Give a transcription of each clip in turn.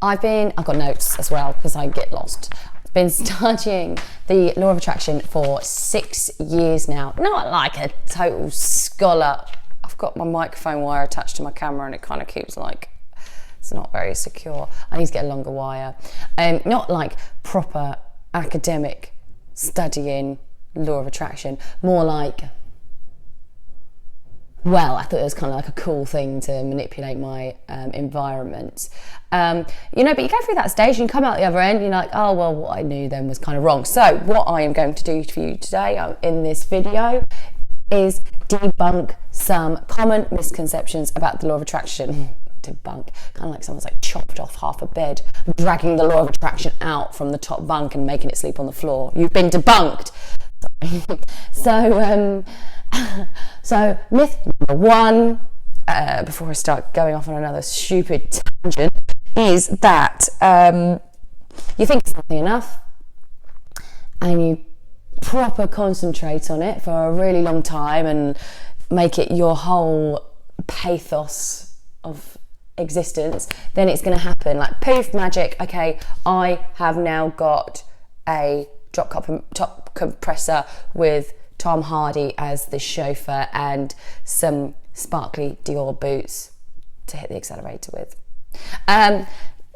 I've got notes as well because I get lost. I've been studying the law of attraction for 6 years now. Not like a total scholar. I've got my microphone wire attached to my camera and it kind of keeps like, it's not very secure. I need to get a longer wire. Not like proper academic studying law of attraction, more like, well, I thought it was kind of like a cool thing to manipulate my environment. But you go through that stage and you come out the other end, you're like, oh, well, what I knew then was kind of wrong. So what I am going to do for you today in this video is debunk some common misconceptions about the law of attraction. Debunk, kind of like someone's like chopped off half a bed, dragging the law of attraction out from the top bunk and making it sleep on the floor. You've been debunked. So myth number one, before I start going off on another stupid tangent, is that you think something enough and you proper concentrate on it for a really long time and make it your whole pathos of existence, then it's going to happen. Like poof, magic. Okay, I have now got a top compressor with Tom Hardy as the chauffeur and some sparkly Dior boots to hit the accelerator with.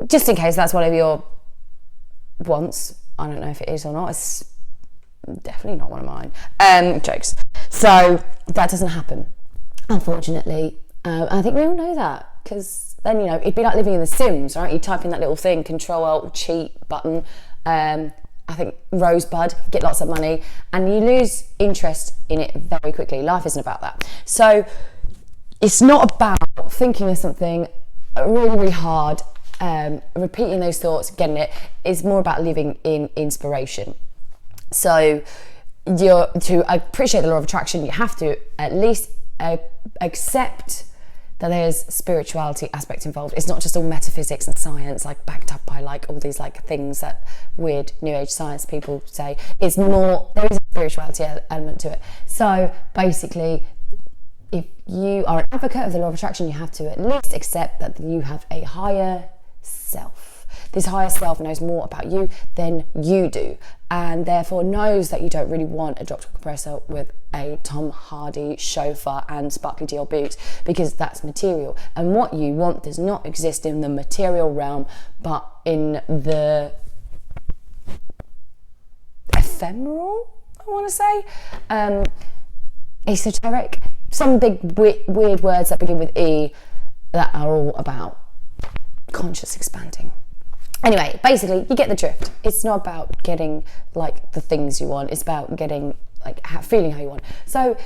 Just in case that's one of your wants. I don't know if it is or not. It's definitely not one of mine. Jokes. So that doesn't happen, unfortunately. I think we all know that, because then, it'd be like living in The Sims, right? You type in that little thing, Control-Alt-Cheat button, I think Rosebud, get lots of money, and you lose interest in it very quickly. Life isn't about that. So it's not about thinking of something really, really hard, repeating those thoughts, getting it. It's more about living in inspiration. So to appreciate the law of attraction, you have to at least accept that there's spirituality aspect involved. It's not just all metaphysics and science, like backed up by like all these like things that weird new age science people say. It's more, there is a spirituality element to it. So basically, if you are an advocate of the law of attraction, you have to at least accept that you have a higher self. This higher self knows more about you than you do, and therefore knows that you don't really want a drop-top compressor with a Tom Hardy chauffeur and sparkly Dior boots, because that's material. And what you want does not exist in the material realm, but in the ephemeral, I want to say. Esoteric. Some big weird words that begin with E that are all about conscious expanding. Anyway, basically, you get the drift. It's not about getting like the things you want. It's about getting like feeling how you want. So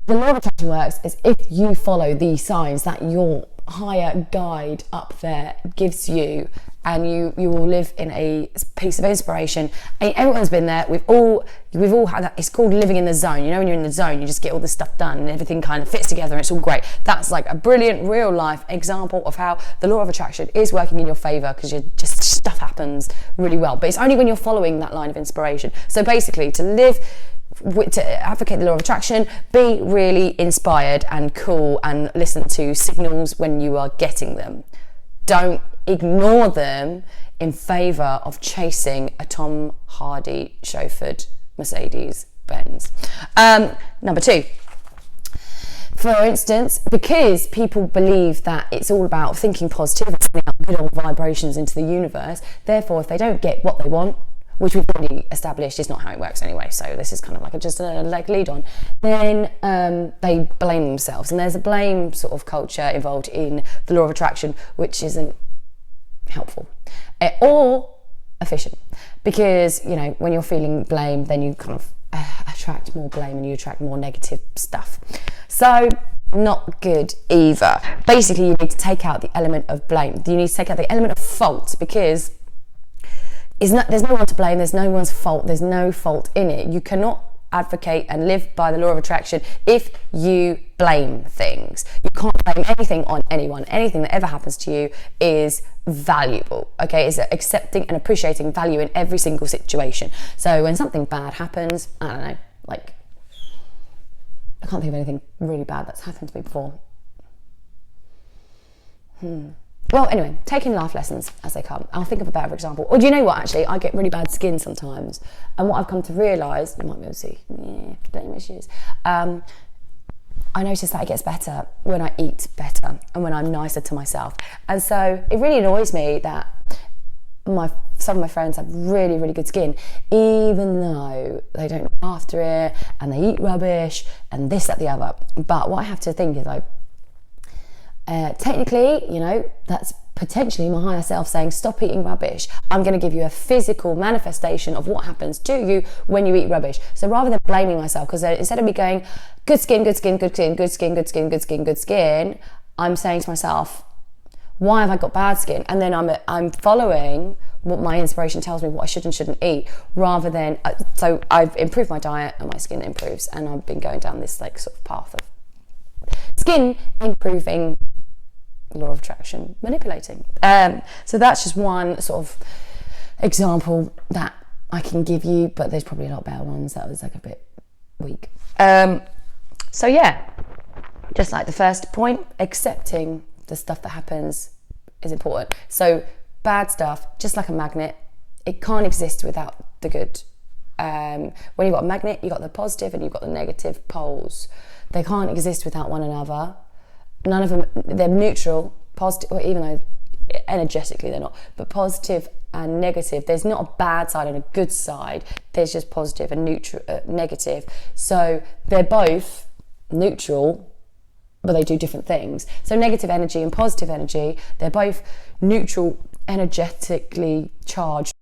the law of attraction works is if you follow the signs that your higher guide up there gives you, and you will live in a piece of inspiration. And everyone's been there. We've all had that. It's called living in the zone. When you're in the zone, you just get all this stuff done and everything kind of fits together and it's all great. That's like a brilliant real life example of how the law of attraction is working in your favor, because stuff happens really well. But it's only when you're following that line of inspiration. So basically, to advocate the law of attraction, be really inspired and cool and listen to signals when you are getting them. Don't ignore them in favour of chasing a Tom Hardy chauffeured Mercedes Benz. Number two, for instance, because people believe that it's all about thinking positive and sending out good old vibrations into the universe, therefore if they don't get what they want, which we've already established is not how it works anyway, so this is kind of like just a lead on, then they blame themselves. And there's a blame sort of culture involved in the law of attraction, which isn't helpful or efficient, because when you're feeling blame, then you kind of attract more blame and you attract more negative stuff. So not good either. Basically, you need to take out the element of blame. You need to take out the element of fault, because there's no one to blame, there's no one's fault, there's no fault in it. You cannot advocate and live by the law of attraction if you blame things. You can't blame anything on anyone. Anything that ever happens to you is valuable, okay? It's accepting and appreciating value in every single situation. So when something bad happens, I don't know, like, I can't think of anything really bad that's happened to me before. Well, anyway, taking life lessons as they come. I'll think of a better example. Or do you know what, actually? I get really bad skin sometimes. And what I've come to realise, you might be able to see, blame issues. I notice that it gets better when I eat better and when I'm nicer to myself. And so it really annoys me that some of my friends have really, really good skin, even though they don't look after it and they eat rubbish and this, that, the other. But what I have to think is like, technically, that's potentially my higher self saying, stop eating rubbish. I'm going to give you a physical manifestation of what happens to you when you eat rubbish. So rather than blaming myself, because instead of me going, good skin, good skin, good skin, good skin, good skin, good skin, good skin, I'm saying to myself, why have I got bad skin? And then I'm following what my inspiration tells me, what I should and shouldn't eat, rather than, so I've improved my diet and my skin improves, and I've been going down this like sort of path of skin improving, law of attraction manipulating. So that's just one sort of example that I can give you, but there's probably a lot better ones. That was like a bit weak. So yeah, just like the first point, accepting the stuff that happens is important. So bad stuff, just like a magnet, it can't exist without the good. When you've got a magnet, you've got the positive and you've got the negative poles. They can't exist without one another. None of them, they're neutral, positive, or even though energetically they're not, but positive and negative, there's not a bad side and a good side, there's just positive and negative. So they're both neutral, but they do different things. So negative energy and positive energy, they're both neutral, energetically charged